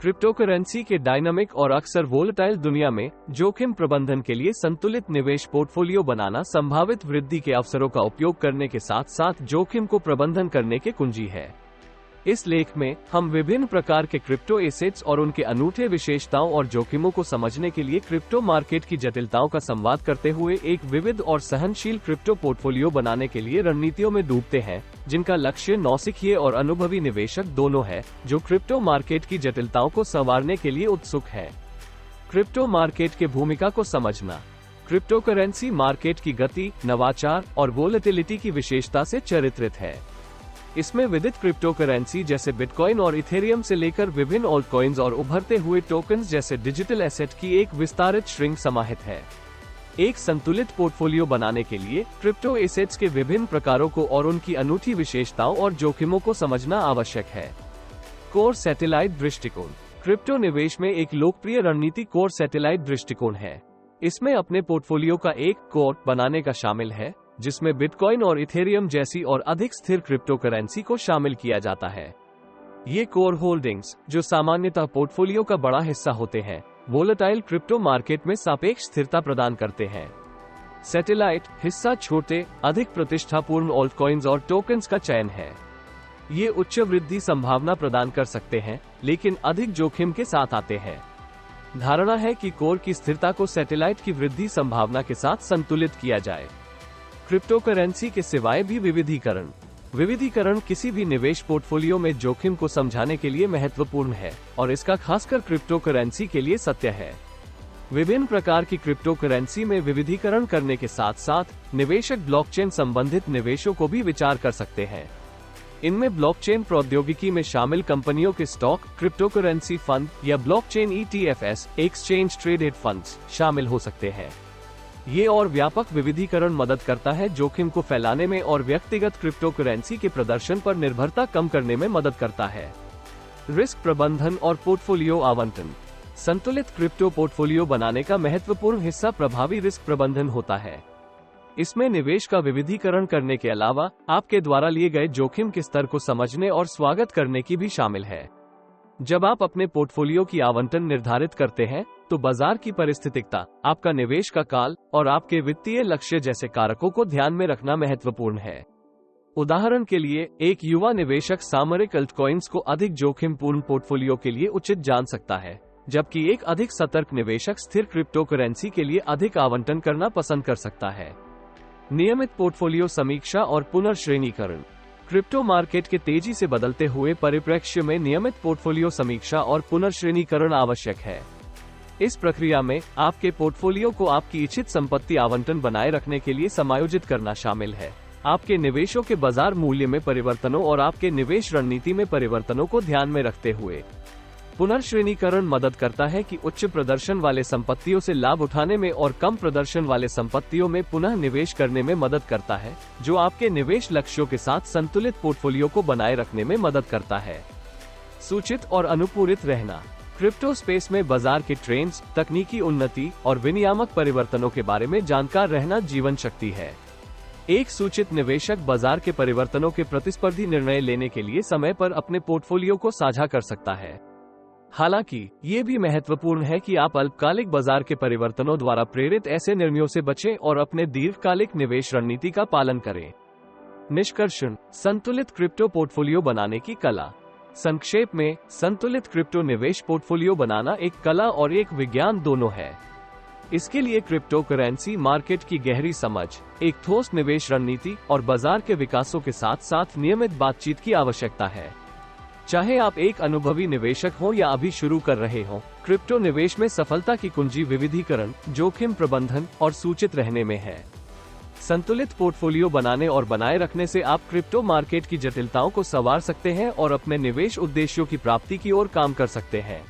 Cryptocurrency के dynamic और अक्सर वोलेटाइल दुनिया में जोखिम प्रबंधन के लिए संतुलित निवेश पोर्टफोलियो बनाना संभावित वृद्धि के अवसरों का उपयोग करने के साथ साथ जोखिम को प्रबंधन करने के कुंजी है। इस लेख में हम विभिन्न प्रकार के क्रिप्टो एसेट्स और उनके अनूठे विशेषताओं और जोखिमों को समझने के लिए क्रिप्टो मार्केट की जटिलताओं का संवाद करते हुए एक विविध और सहनशील क्रिप्टो पोर्टफोलियो बनाने के लिए रणनीतियों में डूबते हैं, जिनका लक्ष्य नौसिखिए और अनुभवी निवेशक दोनों है, जो क्रिप्टो मार्केट की जटिलताओं को संवारने के लिए उत्सुक है। क्रिप्टो मार्केट की भूमिका को समझना। क्रिप्टोकरेंसी मार्केट की गति, नवाचार और वोलेटिलिटी की विशेषता से चरित्रित है। इसमें विविध क्रिप्टोकरेंसी जैसे बिटकॉइन और इथेरियम से लेकर विभिन्न ऑल्ट कॉइन्स और उभरते हुए टोकन्स जैसे डिजिटल एसेट की एक विस्तारित श्रृंखला समाहित है। एक संतुलित पोर्टफोलियो बनाने के लिए क्रिप्टो एसेट्स के विभिन्न प्रकारों को और उनकी अनूठी विशेषताओं और जोखिमों को समझना आवश्यक है। कोर सैटेलाइट दृष्टिकोण। क्रिप्टो निवेश में एक लोकप्रिय रणनीति कोर सैटेलाइट दृष्टिकोण है। इसमें अपने पोर्टफोलियो का एक कोर बनाने का शामिल है, जिसमें बिटकॉइन और इथेरियम जैसी और अधिक स्थिर क्रिप्टोकरेंसी को शामिल किया जाता है। ये कोर होल्डिंग्स, जो सामान्यतः पोर्टफोलियो का बड़ा हिस्सा होते हैं, वोलेटाइल क्रिप्टो मार्केट में सापेक्ष स्थिरता प्रदान करते हैं। सैटेलाइट हिस्सा छोटे, अधिक प्रतिष्ठापूर्ण ऑल्ट कॉइन्स और टोकन्स का चयन है। ये उच्च वृद्धि संभावना प्रदान कर सकते हैं, लेकिन अधिक जोखिम के साथ आते हैं। धारणा है कि कोर की स्थिरता को सैटेलाइट की वृद्धि संभावना के साथ संतुलित किया जाए। क्रिप्टोकरेंसी के सिवाय भी विविधीकरण किसी भी निवेश पोर्टफोलियो में जोखिम को समझाने के लिए महत्वपूर्ण है, और इसका खासकर क्रिप्टोकरेंसी के लिए सत्य है। विभिन्न प्रकार की क्रिप्टोकरेंसी में विविधीकरण करने के साथ साथ निवेशक ब्लॉकचेन संबंधित निवेशों को भी विचार कर सकते हैं। इनमें ब्लॉकचेन प्रौद्योगिकी में शामिल कंपनियों के स्टॉक, क्रिप्टोकरेंसी फंड या blockchain ETFs exchange traded funds शामिल हो सकते हैं। ये और व्यापक विविधीकरण मदद करता है जोखिम को फैलाने में और व्यक्तिगत क्रिप्टोकरेंसी के प्रदर्शन पर निर्भरता कम करने में मदद करता है। रिस्क प्रबंधन और पोर्टफोलियो आवंटन। संतुलित क्रिप्टो पोर्टफोलियो बनाने का महत्वपूर्ण हिस्सा प्रभावी रिस्क प्रबंधन होता है। इसमें निवेश का विविधीकरण करने के अलावा आपके द्वारा लिए गए जोखिम के स्तर को समझने और स्वागत करने की भी शामिल है। जब आप अपने पोर्टफोलियो की आवंटन निर्धारित करते हैं, तो बाजार की परिस्थितिकता, आपका निवेश का काल और आपके वित्तीय लक्ष्य जैसे कारकों को ध्यान में रखना महत्वपूर्ण है। उदाहरण के लिए, एक युवा निवेशक सामरिक अल्टकॉइन्स को अधिक जोखिमपूर्ण पोर्टफोलियो के लिए उचित जान सकता है, जबकि एक अधिक सतर्क निवेशक स्थिर क्रिप्टोकरेंसी के लिए अधिक आवंटन करना पसंद कर सकता है। नियमित पोर्टफोलियो समीक्षा और पुनर्श्रेणीकरण। क्रिप्टो मार्केट के तेजी से बदलते हुए परिप्रेक्ष्य में नियमित पोर्टफोलियो समीक्षा और पुनर्श्रेणीकरण आवश्यक है। इस प्रक्रिया में आपके पोर्टफोलियो को आपकी इच्छित संपत्ति आवंटन बनाए रखने के लिए समायोजित करना शामिल है, आपके निवेशों के बाजार मूल्य में परिवर्तनों और आपके निवेश रणनीति में परिवर्तनों को ध्यान में रखते हुए। पुनर्श्रेणीकरण मदद करता है कि उच्च प्रदर्शन वाले संपत्तियों से लाभ उठाने में और कम प्रदर्शन वाले संपत्तियों में पुनः निवेश करने में मदद करता है, जो आपके निवेश लक्ष्यों के साथ संतुलित पोर्टफोलियो को बनाए रखने में मदद करता है। सूचित और अनुपूरित रहना। क्रिप्टो स्पेस में बाजार के ट्रेंड्स, तकनीकी उन्नति और विनियामक परिवर्तनों के बारे में जानकार रहना जीवन शक्ति है। एक सूचित निवेशक बाजार के परिवर्तनों के प्रतिस्पर्धी निर्णय लेने के लिए समय पर अपने पोर्टफोलियो को साझा कर सकता है। हालांकि ये भी महत्वपूर्ण है कि आप अल्पकालिक बाजार के परिवर्तनों द्वारा प्रेरित ऐसे निर्णयों से बचें और अपने दीर्घकालिक निवेश रणनीति का पालन करें। निष्कर्षण: संतुलित क्रिप्टो पोर्टफोलियो बनाने की कला। संक्षेप में, संतुलित क्रिप्टो निवेश पोर्टफोलियो बनाना एक कला और एक विज्ञान दोनों है। इसके लिए क्रिप्टोकरेंसी मार्केट की गहरी समझ, एक ठोस निवेश रणनीति और बाजार के विकासों के साथ साथ नियमित बातचीत की आवश्यकता है। चाहे आप एक अनुभवी निवेशक हो या अभी शुरू कर रहे हो, क्रिप्टो निवेश में सफलता की कुंजी विविधीकरण, जोखिम प्रबंधन और सूचित रहने में है। संतुलित पोर्टफोलियो बनाने और बनाए रखने से आप क्रिप्टो मार्केट की जटिलताओं को संवार सकते हैं और अपने निवेश उद्देश्यों की प्राप्ति की ओर काम कर सकते हैं।